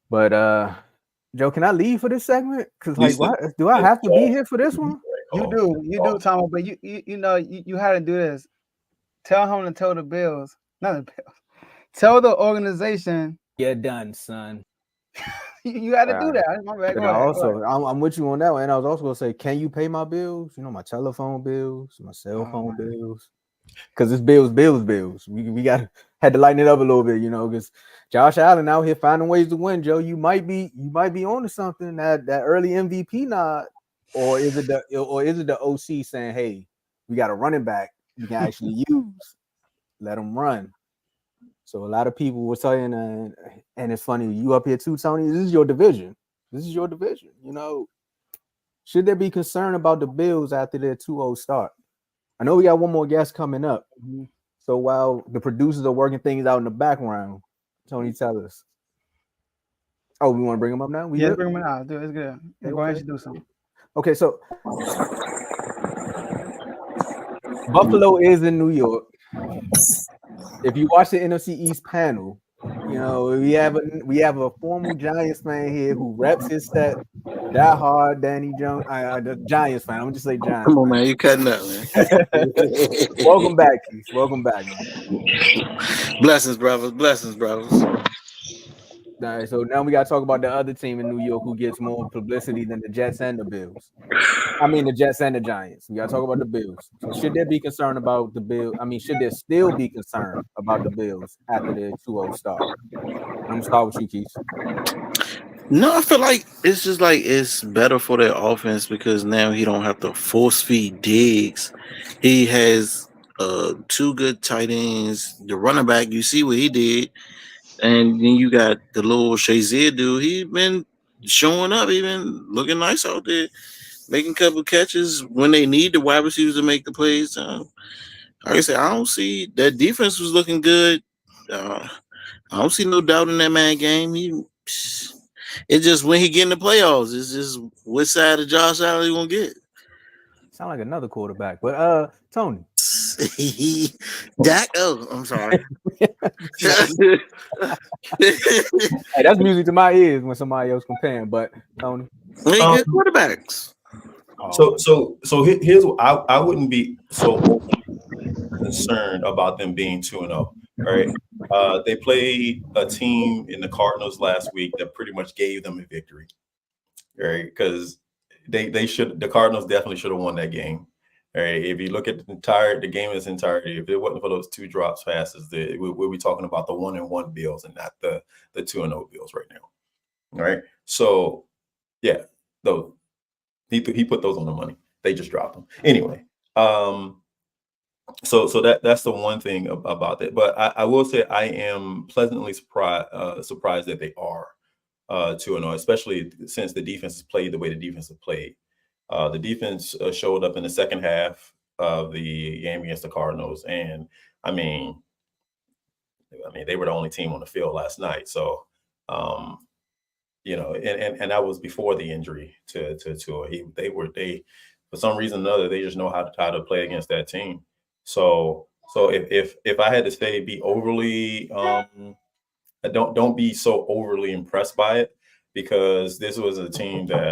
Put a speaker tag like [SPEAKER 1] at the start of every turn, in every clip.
[SPEAKER 1] But Joe, can I leave for this segment? Because
[SPEAKER 2] You
[SPEAKER 1] like,
[SPEAKER 2] said
[SPEAKER 1] what do I have to be here for this one?
[SPEAKER 3] You do, Tomo, but you know you had to do this. Tell him to tell the Bills, not the Bills. Tell the organization.
[SPEAKER 1] You're done, son.
[SPEAKER 3] You had to
[SPEAKER 1] All
[SPEAKER 3] do
[SPEAKER 1] right.
[SPEAKER 3] that. My bad. Go
[SPEAKER 1] And I
[SPEAKER 3] ahead.
[SPEAKER 1] also, I'm with you on that one. And I was also gonna say, can you pay my bills? You know, my telephone bills, my cell phone bills, because it's bills. We got had to lighten it up a little bit, you know, because Josh Allen out here finding ways to win. Joe, you might be on to something, that early MVP nod, or is it the OC saying, hey, we got a running back we can actually use, let him run. So a lot of people were saying, and it's funny, you up here too, Tony. This is your division. You know, should there be concern about the Bills after their 2-0 start? I know we got one more guest coming up.
[SPEAKER 3] Mm-hmm.
[SPEAKER 1] So while the producers are working things out in the background, Tony, tell us. Oh, we want to bring him up now?
[SPEAKER 3] Yeah, bring him out. Dude, it's good. Yeah, go ahead and do something.
[SPEAKER 1] Okay, so Buffalo is in New York. If you watch the NFC East panel, you know, we have a formal Giants fan here who reps his set that hard. Danny Jones, the Giants fan. I'm gonna just say Giants.
[SPEAKER 2] Come on, man, you cutting up, man.
[SPEAKER 1] Welcome back, Keith. Welcome back, man.
[SPEAKER 2] Blessings, brothers.
[SPEAKER 1] All right, so now we got to talk about the other team in New York who gets more publicity than the Jets and the Bills. I mean, the Jets and the Giants. We got to talk about the Bills. So should there be concern about the Bills? I mean, should there still be concern about the Bills after their 2-0 start? I'm going to start with you, Keith.
[SPEAKER 2] No, I feel like it's just like it's better for their offense because now he don't have to force feed Diggs. He has 2 good tight ends. The running back, you see what he did. And then you got the little Shazier dude. He been showing up. He been looking nice out there, making a couple catches when they need the wide receivers to make the plays. Like I said, I don't see that defense was looking good. I don't see no doubt in that man game. It's just when he get in the playoffs, it's just which side of Josh Allen you gonna get.
[SPEAKER 1] Sound like another quarterback, but Tony.
[SPEAKER 2] Dak. Oh, I'm sorry.
[SPEAKER 1] Hey, that's music to my ears when somebody else comparing. But Tony,
[SPEAKER 2] good quarterbacks.
[SPEAKER 4] So here's what I wouldn't be so concerned about them being 2-0. All right. They played a team in the Cardinals last week that pretty much gave them a victory. Right, because the Cardinals definitely should have won that game. All right. If you look at the game in its entirety, if it wasn't for those 2 drops passes, we'll be talking about the 1-1 Bills and not the 2-0 Bills right now. All right. So yeah, though he put those on the money. They just dropped them anyway. So that's the one thing about that. But I will say I am pleasantly surprised that they are 2-0, especially since the defense has played the way the defense has played. The defense showed up in the second half of the game against the Cardinals, and I mean they were the only team on the field last night. So, you know, and that was before the injury to Tua. They for some reason or another, they just know how to play against that team. So if I had to say, be overly don't be so overly impressed by it, because this was a team that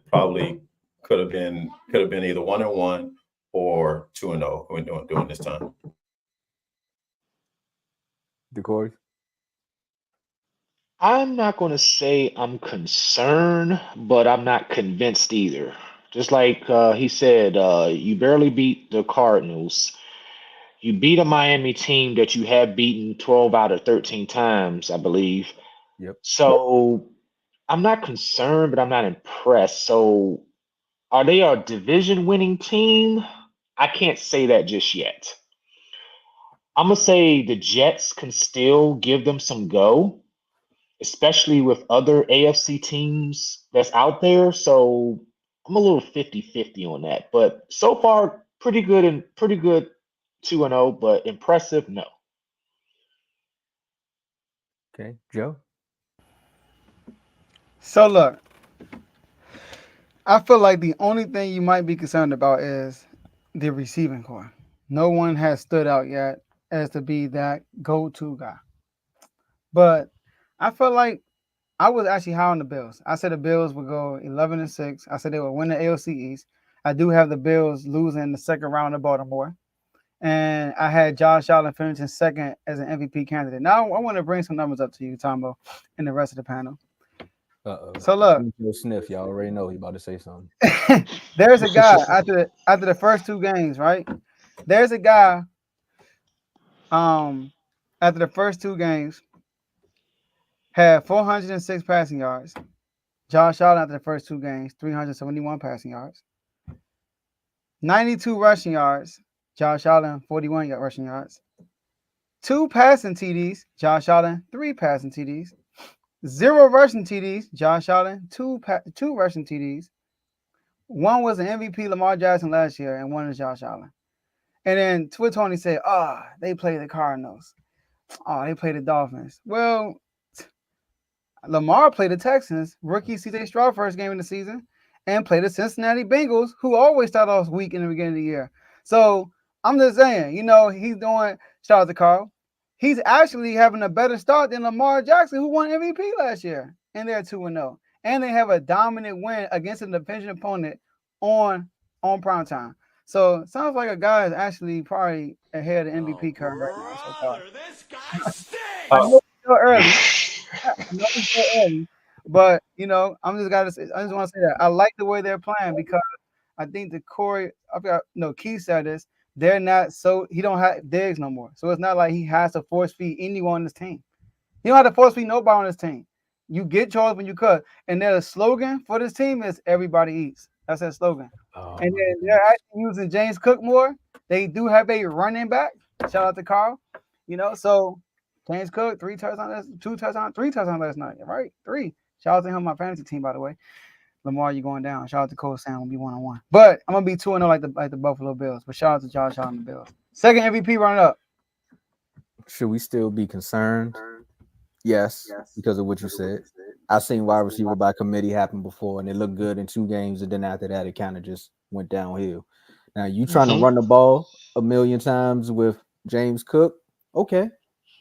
[SPEAKER 4] probably could have been either 1-1 or 2-0 during this time.
[SPEAKER 1] DeCory?
[SPEAKER 5] I'm not going to say I'm concerned, but I'm not convinced either. Just like he said, you barely beat the Cardinals. You beat a Miami team that you have beaten 12 out of 13 times, I believe.
[SPEAKER 1] Yep.
[SPEAKER 5] So I'm not concerned, but I'm not impressed. So are they a division-winning team? I can't say that just yet. I'm going to say the Jets can still give them some go, especially with other AFC teams that's out there. So I'm a little 50-50 on that. But so far, pretty good 2-0, but impressive, no.
[SPEAKER 1] Okay, Joe?
[SPEAKER 3] So look, I feel like the only thing you might be concerned about is the receiving core. No one has stood out yet as to be that go-to guy. But I felt like I was actually high on the Bills. I said the Bills would go 11-6. I said they would win the AFC East. I do have the Bills losing the second round of Baltimore. And I had Josh Allen finishing second as an MVP candidate. Now I want to bring some numbers up to you, Tomo, and the rest of the panel. So look,
[SPEAKER 1] Sniff, y'all already know he about to say something.
[SPEAKER 3] there's a guy after the first two games, right? There's a guy after the first two games had 406 passing yards. Josh Allen after the first two games, 371 passing yards. 92 rushing yards. Josh Allen, 41 rushing yards. 2 passing TDs. Josh Allen, 3 passing TDs. 0 rushing TDs. Josh Allen, 2 rushing TDs. 1 was an MVP Lamar Jackson last year, and 1 is Josh Allen. And then Twitter Tony said, they play the Cardinals. They play the Dolphins. Well, Lamar played the Texans, rookie CJ Stroud first game of the season, and played the Cincinnati Bengals, who always start off weak in the beginning of the year. So I'm just saying, he's doing, shout out to Carl, he's actually having a better start than Lamar Jackson, who won MVP last year. And they're 2-0. And they have a dominant win against a division opponent on primetime. So it sounds like a guy is actually probably ahead of the MVP curve right now so far.
[SPEAKER 6] This guy stinks!
[SPEAKER 3] I know it's still early. But I just want to say that I like the way they're playing because I think Keith said this. They're not he don't have Diggs no more. So it's not like he has to force feed anyone on his team. He don't have to force feed nobody on his team. You get charged when you cut. And their slogan for this team is everybody eats. That's their slogan. And then they're actually using James Cook more. They do have a running back. Shout out to Carl. So James Cook, 3 touchdowns last night, right? 3. Shout out to him, my fantasy team, by the way. Lamar, you going down. Shout out to Cole Sam, will be 1-on-1. But I'm gonna be 2-0 like the Buffalo Bills. But shout out to Josh Allen and the Bills. Second MVP run up.
[SPEAKER 1] Should we still be concerned? Yes, because of what you said. I've seen wide receiver by committee happen before, and it looked good in 2 games, and then after that, it kind of just went downhill. Now you trying to run the ball a million times with James Cook? Okay.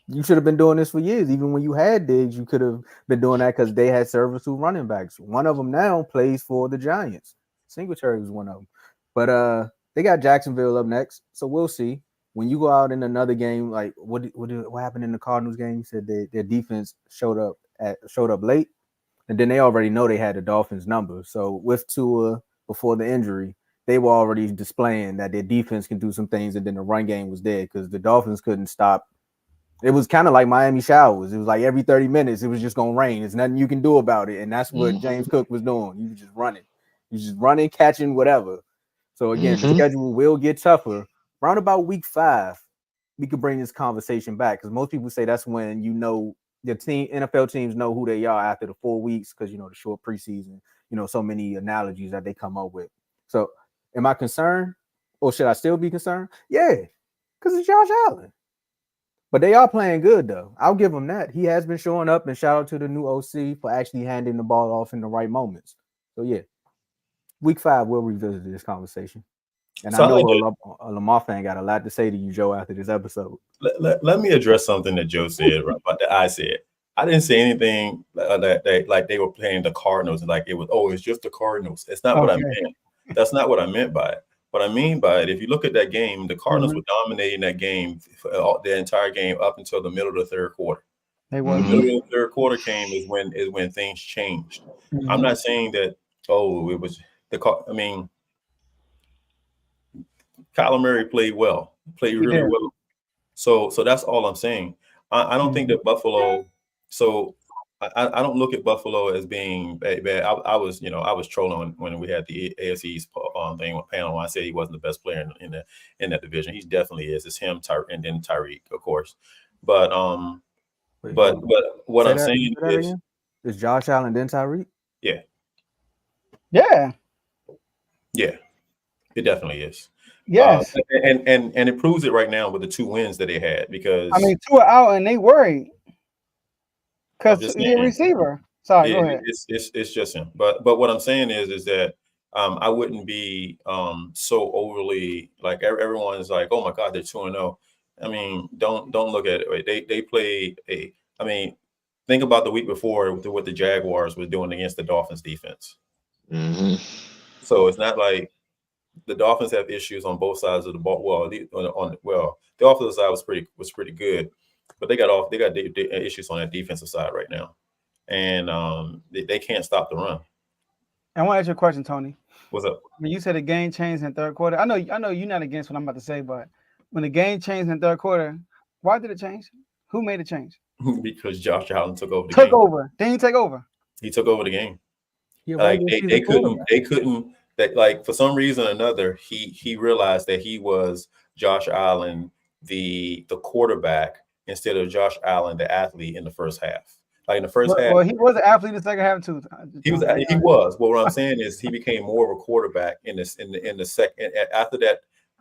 [SPEAKER 1] You should have been doing this for years. Even when you had Diggs, you could have been doing that because they had serviceable running backs. One of them now plays for the Giants. Singletary was one of them. But they got Jacksonville up next, so we'll see. When you go out in another game, like what happened in the Cardinals game? You said their defense showed up late, and then they already know they had the Dolphins' number. So with Tua before the injury, they were already displaying that their defense can do some things, and then the run game was there because the Dolphins couldn't stop. It was kind of like Miami showers. It was like every 30 minutes, it was just going to rain. There's nothing you can do about it. And that's what James Cook was doing. You just running, catching, whatever. So again, the schedule will get tougher. Round about week 5, we could bring this conversation back because most people say that's when the NFL teams know who they are after the 4 weeks because, the short preseason, so many analogies that they come up with. So am I concerned or should I still be concerned? Yeah, because it's Josh Allen. But they are playing good, though. I'll give him that. He has been showing up, and shout out to the new OC for actually handing the ball off in the right moments. So, yeah, week 5, we'll revisit this conversation. And so I know a Lamar fan got a lot to say to you, Joe, after this episode.
[SPEAKER 4] Let me address something that Joe said, right, about that I said. I didn't say anything that like they were playing the Cardinals, like it was, it's just the Cardinals. It's not what I meant. That's not what I meant by it. What I mean by it, if you look at that game, the Cardinals were dominating that game for the entire game up until the middle of the third quarter. The middle of the third quarter came is when things changed. I'm not saying that it was Kyler Murray played really well. So that's all I'm saying. I don't think that Buffalo. So I don't look at Buffalo as being bad. I was trolling when we had the AFC's thing on panel. I said he wasn't the best player in that division. He definitely is. It's him, and then Tyreek, of course. But what I'm saying
[SPEAKER 1] is Josh Allen then Tyreek?
[SPEAKER 3] Yeah.
[SPEAKER 4] It definitely is.
[SPEAKER 3] Yes.
[SPEAKER 4] And it proves it right now with the 2 wins that they had because
[SPEAKER 3] 2 are out and they worried. Because he's a receiver. Sorry, go ahead.
[SPEAKER 4] It's just him. But what I'm saying is that I wouldn't be so overly like everyone's like, oh my God, they're 2-0. I mean, don't look at it. Right? They played a. I mean, think about the week before with what the Jaguars were doing against the Dolphins defense.
[SPEAKER 5] Mm-hmm.
[SPEAKER 4] So it's not like the Dolphins have issues on both sides of the ball. Well, the offensive side was pretty good, but they got issues on that defensive side right now, and they can't stop the run.
[SPEAKER 3] I want to ask you a question, Tony.
[SPEAKER 4] What's up?
[SPEAKER 3] When you said the game changed in the third quarter, I know you're not against what I'm about to say, but when the game changed in the third quarter, why did it change? Who made it change?
[SPEAKER 4] Because Josh Allen took over the
[SPEAKER 3] game.
[SPEAKER 4] Took
[SPEAKER 3] over. Didn't he take over?
[SPEAKER 4] He took over the game.
[SPEAKER 1] Like
[SPEAKER 4] they couldn't that, like, for some reason or another, he realized that he was Josh Allen, the quarterback, instead of Josh Allen, the athlete, in the first half. Like in the first half.
[SPEAKER 3] Well, he was an athlete in the second half too.
[SPEAKER 4] He was. Well, what I'm saying is he became more of a quarterback in the second, after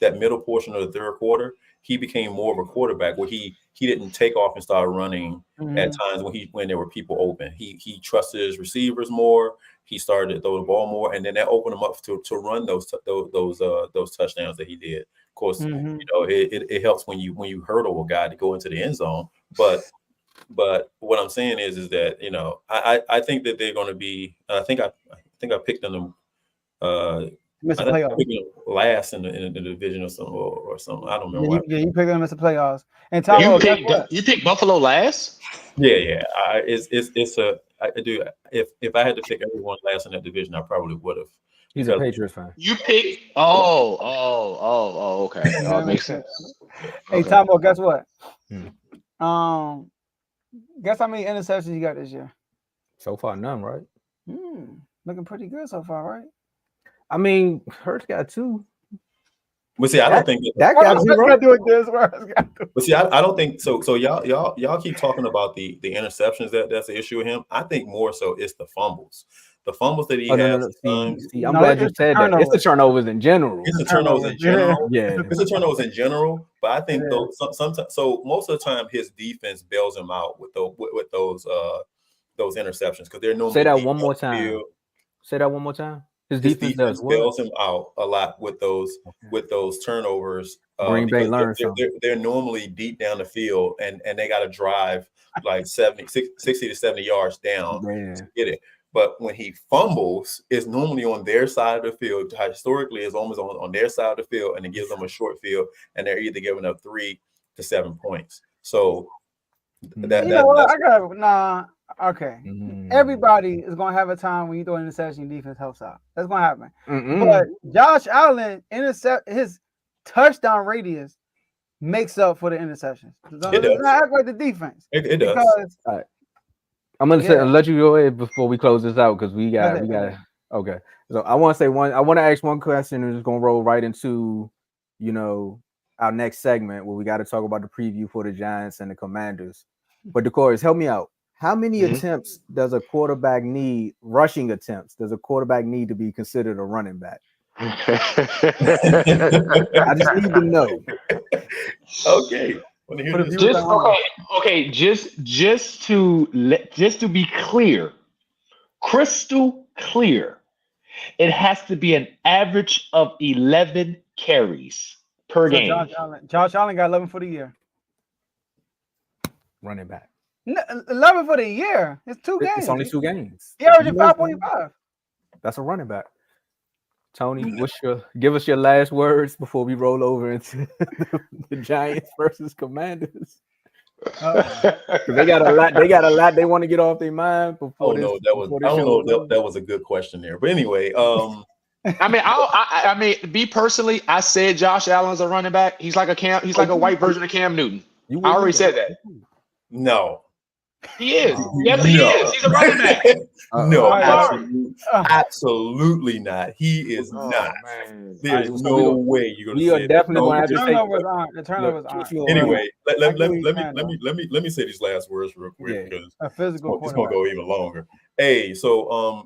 [SPEAKER 4] that middle portion of the third quarter. He became more of a quarterback where he didn't take off and start running at times when there were people open. He trusted his receivers more. He started to throw the ball more, and then that opened him up to run those touchdowns that he did. Of course, it helps when you hurdle a guy to go into the end zone. But what I'm saying is that I think that they're going to be. I think I picked them.
[SPEAKER 5] Miss the
[SPEAKER 4] playoffs. Last in the division or something. I don't know.
[SPEAKER 3] Yeah, you picked them as the playoffs. And Tom,
[SPEAKER 5] you picked Buffalo last?
[SPEAKER 4] Yeah. I do. If I had to pick everyone last in that division, I probably would have.
[SPEAKER 1] He's a Patriots fan.
[SPEAKER 5] You picked. Oh, okay. That makes sense.
[SPEAKER 3] Hey, Tom, guess what? Guess how many interceptions you got this year?
[SPEAKER 1] So far, none, right?
[SPEAKER 3] Looking pretty good so far, right?
[SPEAKER 1] I mean, Hurts got 2.
[SPEAKER 4] But see, I don't think
[SPEAKER 1] that got 0.
[SPEAKER 4] But see, I don't think so. So y'all keep talking about the interceptions. That's the issue with him. I think more so it's the fumbles. The fumbles that he has.
[SPEAKER 1] See, I'm glad you said that. It's the turnovers in general.
[SPEAKER 4] It's the turnovers in general.
[SPEAKER 1] Yeah.
[SPEAKER 4] It's the turnovers in general. But I think sometimes, so most of the time, his defense bails him out with those interceptions because they're normally.
[SPEAKER 1] Say that one more time. Say that one more time. His defense
[SPEAKER 4] bails him out a lot with those turnovers.
[SPEAKER 1] Green Bay learns
[SPEAKER 4] they're normally deep down the field, and they got to drive like 60 to 70 yards down to get it. But when he fumbles, it's normally on their side of the field. Historically, it's almost on their side of the field, and it gives them a short field, and they're either giving up 3 to 7 points. So
[SPEAKER 3] okay. Everybody is gonna have a time when you throw an interception, defense helps out. That's gonna happen. But Josh Allen his touchdown radius makes up for the interceptions. It does not act like the defense.
[SPEAKER 4] It does.
[SPEAKER 1] All right. I'm gonna let you go ahead before we close this out because we got okay. So I want to ask one question and just gonna roll right into our next segment where we got to talk about the preview for the Giants and the Commanders. But Decorus, help me out. How many attempts does a quarterback need? Rushing attempts does a quarterback need to be considered a running back? I just need to know.
[SPEAKER 4] Okay.
[SPEAKER 5] Just to be clear, crystal clear, it has to be an average of 11 carries per game.
[SPEAKER 3] Josh Allen got 11 for the year.
[SPEAKER 1] Running back.
[SPEAKER 3] 11 for the year. It's 2 games.
[SPEAKER 1] It's only 2 games.
[SPEAKER 3] He averaged 5.5.
[SPEAKER 1] That's a running back. Tony, give us your last words before we roll over into the Giants versus Commanders. They got a lot they want to get off their mind before.
[SPEAKER 4] That was a good question there. But anyway,
[SPEAKER 5] I mean, me personally, I said Josh Allen's a running back. He's like a white version of Cam Newton. I already said that.
[SPEAKER 4] No.
[SPEAKER 5] He is. Yes, he is. He's a running back.
[SPEAKER 4] No, absolutely not. He is not. There's no way you're gonna.
[SPEAKER 1] We are definitely going to have to
[SPEAKER 3] the turnovers on.
[SPEAKER 4] Anyway, let me say these last words real quick because
[SPEAKER 3] a physical.
[SPEAKER 4] It's gonna go even longer. Hey, so